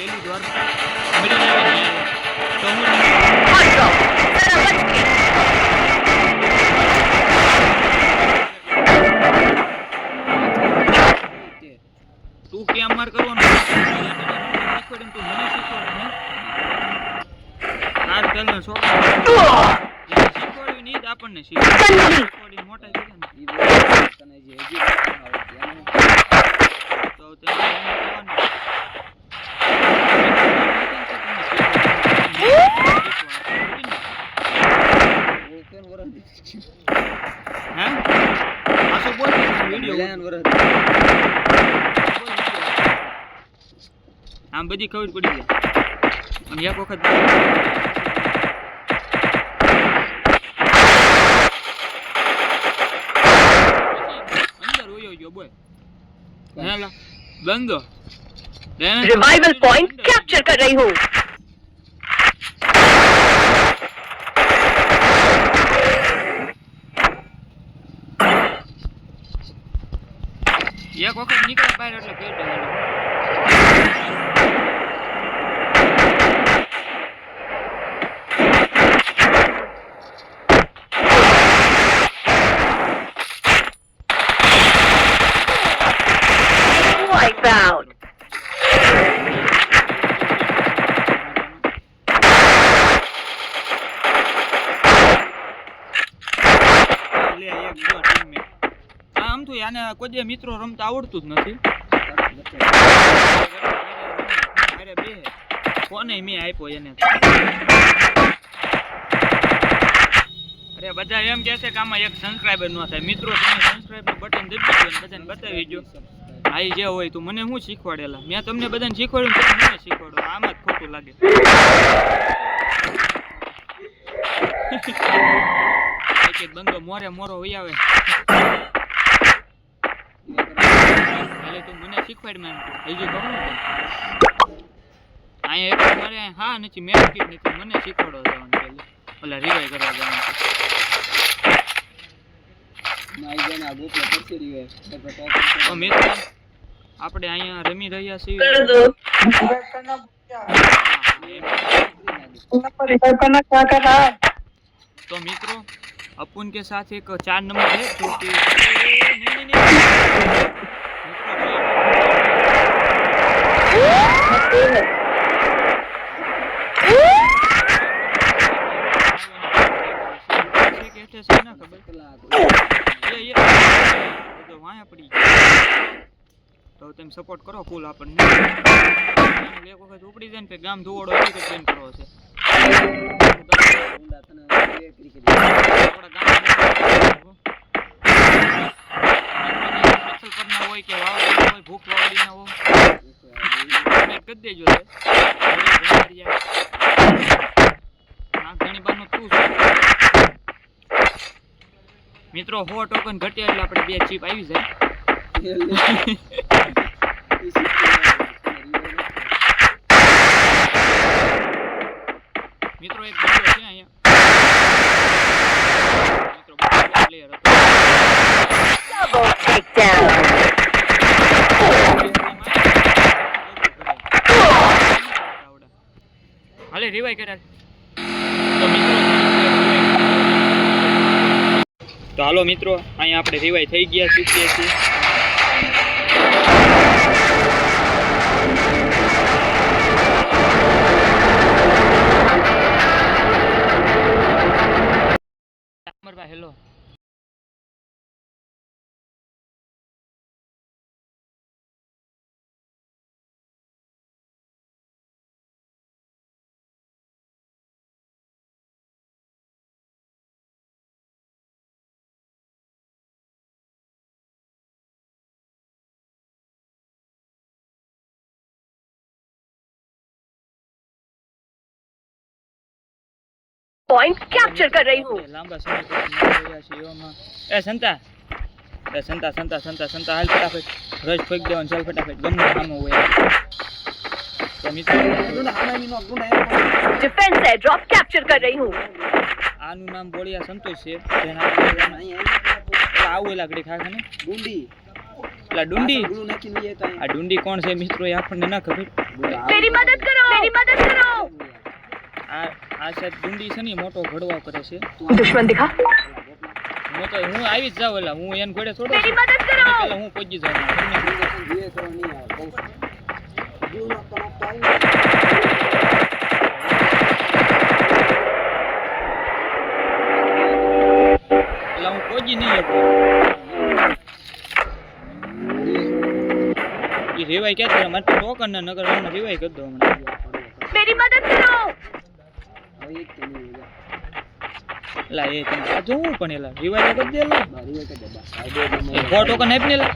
પહેલી જ વાર મળી જાય ને તો હું તું કેમ માર કરવાનો શીખવાડે તું મને શીખવાડે ને આજ કાલનો છોકરો શીખવાડ્યું નહીં આપણને શીખવાડી મોટા કરે ને તને જે હજી તો તે હા આસો બોલ વિડિયો લેન વરસ આમ બધી ખબર પડી જાય અને એક વખત અંદર હોયો ગયો બોય હેલા બંધો रिवाइवल पॉइंट कैप्चर कर रही हूँ એક વખત નીકળે બહાર એટલે પેટ I found આમ તો આને કોઈ મિત્રો રમતા આવડતું જ નથી અરે બે કોને મેં આપ્યો એને અરે બધા એમ કહે છે કે આમાં એક સબસ્ક્રાઇબર ન થાય મિત્રો તમે સબસ્ક્રાઇબર બટન દબાવી દો અને બધાને બતાવી દો આઈ જે હોય તો મને હું શીખવાડેલા મેં તમને બધાને શીખવાડ્યું તો મને શીખવાડો આમાં જ ખોટું લાગે એક બંદો મોરે મોરો વઈ આવે એટલે તું મને શીખવાડ મેં હજી કહું ને અહીંયા એક મારે હા નથી મેં કીટ નથી મને શીખવાડો જવાનું પેલી ઓલા રિવાઈ કરવા જવાનું તો મિત્રો આપણે અહીંયા રમી રહ્યા છીએ तो मित्रों अपन के साथ एक 4 नंबर है जो कि तो तुम सपोर्ट करो फूल अपन एक वक्त उपड़ी जाए पे गाम धुवाड़ो एक ट्रेन करो छे भूख वाड़ी ना हो कर देजो मित्रों 100 टोकन घटे એટલે આપણે બે ચીપ આવી જાય મિત્રો એક વિડિયો છે અહીંયા મિત્રો પ્લેયર હતો double takedown હાલે રિવાઈ કર્યા તો હાલો મિત્રો અહીંયા આપણે રિવાઈ થઈ ગયા છીએ હેલો पॉइंट कैप्चर कर रही हूँ लांबा समय રહ્યા છે એવામાં એ સંતા હાલ ફટાફટ રજ ફેંક દેવાનું ચાલ ફટાફટ ગમે સામો હોય તો મિત્રો डिफेंस एयरड्रॉप कैप्चर कर रही हूँ આનું નામ બોળિયા સંતોષ છે જેના આપણે આવું લાગડી ખાખે ને ડુંડી એટલે ડુંડી આ ડુંડી કોણ છે મિત્રો એ આપણને ના ખબર मेरी मदद करो, मेरी मदद करो। આ સાહેબ ગુંડી છે ને મોટો ઘડવા કરે છે दुश्मन दिखा। હું આવી જ જાવ એલા હું એને ઘોડે છોડો मेरी मदद करो। પેલા હું પહોંચી જાઉં પેલા હું પહોંચી નહીં શકું એ રેવાય ક્યાં કરે મારે ટોકન ના નગર મને રેવાય કરી દો હમણાં मेरी मदद करो। લા એ તમે આ જોવું પણ એલા રેવાય કરી દે લા એ ફો ટોકન આપને લા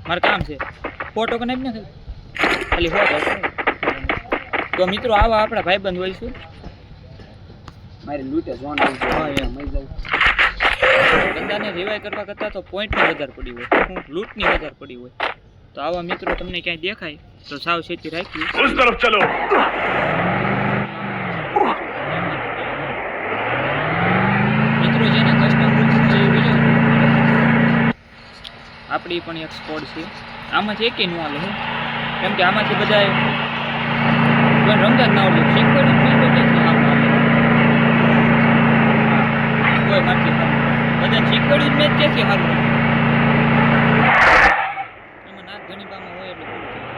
મારે કામ છે ફો ટોકન આપને ખાલી હો તો મિત્રો આવા આપણા ભાઈબંધ હોય છે મારી લૂટે ઝોન આવી હા, ગયો એમ. મઈ જાઉં બધાને રિવાય કરવા કરતા તો પોઈન્ટની વધારે પડી હોય હું લૂંટની વધારે પડી હોય તો આવા મિત્રો તમને ક્યાંય દેખાય તો સાવચેતી રાખવી उस तरफ चलो મિત્રો જેને કસ્ટમ રૂલ્સ છે એ વિડિયો આપણી પણ એક સ્કોડ છે આમાંથી એકે નું હાલે હું કેમ કે આમાંથી બધા પણ રમતા જ ના આવડે શીખવાડ્યું જ નહીં તો ક્યાંથી આમ હાલે કોઈ મારથી બધા શીખવાડ્યું જ મેં ક્યાંથી સારું રમે એમાં નાક ઘણી બામાં હોય એટલે પૂરું થાય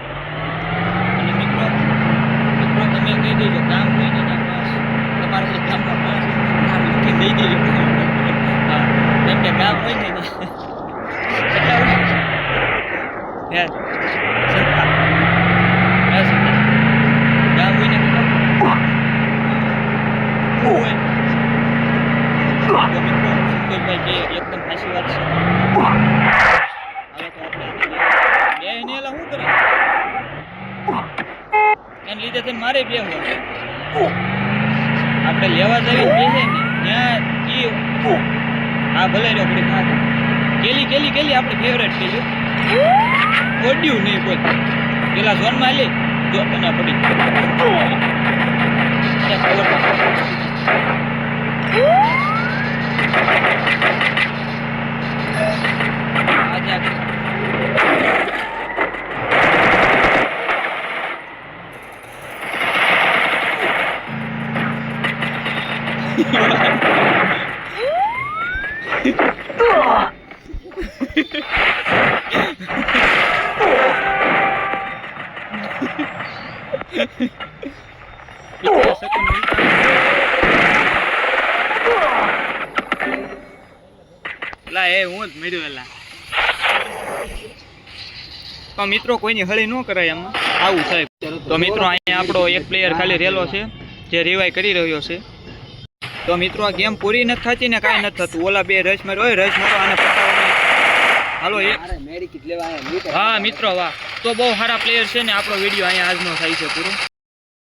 અને મિત્રો તમે કહી દેજો ગામ હોય ને ત્યાં પાસ તમારા જે ગામમાં પાસ નામ લખી દઈ દેજો હા કેમ કે ગામ હોય ને કેટલા હોય યાર સંતા યાર સંતા ગામ હોય ને કેટલા હોય તો મિત્રો સંતોષભાઈ કે એકદમ સાચી વાત છે હવે તો આપણે બે એને એલા શું કરે એને લીધે થઈને મારે બે હોય આપણે લેવા જઈએ બે છે ને ત્યાં ઈ આ ભલે રહ્યો પડી ખાતા કેલી આપણે ફેવરેટ કેલી ઓડ્યું નહીં કોઈ પેલા ઝોનમાં લે જો તને પડી લા એ હું જ મળ્યો એલા તો મિત્રો કોઈની હળી ન કરાય આમાં આવું સાહેબ તો મિત્રો અહીંયા આપણો એક પ્લેયર ખાલી રેલો છે જે રિવાઈ કરી રહ્યો છે તો મિત્રો આ ગેમ પૂરી નથી થતી ને કાંઈ નથી થતું ઓલા બે રસ મારો હોય રસ મારો આને પતાવવાની હાલો એક મારે મેડિકિટ લેવા આયા લૂટે હા મિત્રો વાહ તો બહુ સારા પ્લેયર છે ને આપણો વિડીયો અહીંયા આજનો થાય છે પૂરો